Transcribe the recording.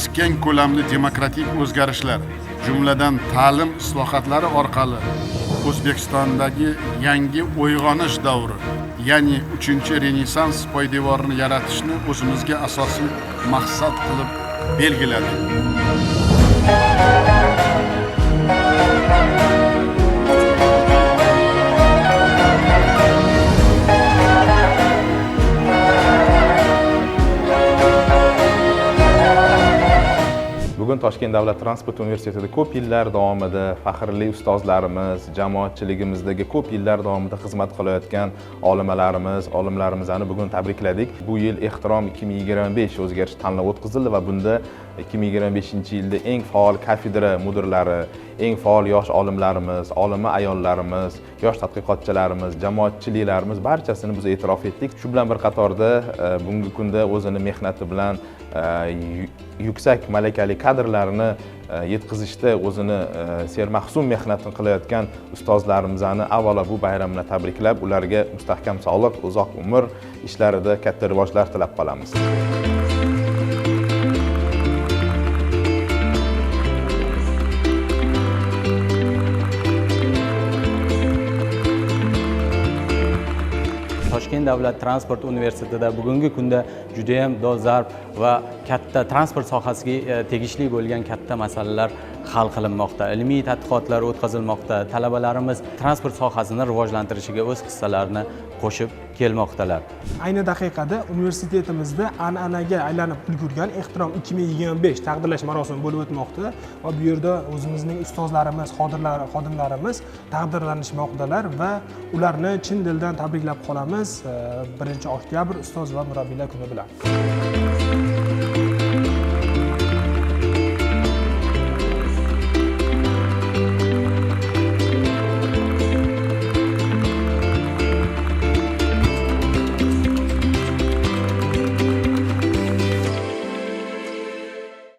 Yurtimiz keng ko'lamli demokratik o'zgarishlar, jumladan ta'lim islohotlari orqali O'zbekistondagi yangi uyg'onish davri, ya'ni 3-renessans poydevorini yaratishni o'zimizga asosiy maqsad qilib belgiladik. Bugun Toshkent davlat transport universitetida ko'p yillar davomida faxrli ustozlarimiz, jamoatchiligimizdagi ko'p yillar davomida xizmat qilayotgan olimlarimizni bugun tabrikladik. Bu yil Ehtirom 2025 o'zgarish tanlovi o'tkazildi va bunda 2025-yilda eng faol kafedra mudirlari, eng faol yosh olimlarimiz, olima ayollarimiz, yosh tadqiqotchilarimiz, jamoatchiliklarimiz barchasini biz e'tirof etdik. Shu bilan bir qatorda bugungi kunda o'zini mehnati bilan yuksak malakali kadrlarni yetkazishda o'zini sermahsul mehnatini qilayotgan ustozlarimizni avvalo bu bayram bilan tabriklab, ularga mustahkam sog'lik, uzoq umr, ishlarida katta rivojlar tilab qolamiz. Toshkent davlat transport universitetida bugungi kunda juda ham dolzarb va katta transport sohasiga tegishli bo'lgan katta masalalar hal qilinmoqda. Ilmiy tadqiqotlar o'tkazilmoqda. Talabalarimiz transport sohasini rivojlantirishiga o'z hissalarini qo'shib kelmoqdalar. Ayni daqiqada universitetimizda an'anaga aylanib ulgurgan Ehtirom 2025 taqdirlash marosimi bo'lib o'tmoqda va bu yerda o'zimizning ustozlarimiz, xodimlarimiz taqdirlanishmoqdalar va ularni chin dildan tabriklab qolamiz 1 oktyabr ustoz va murabbiylar kuni bilan.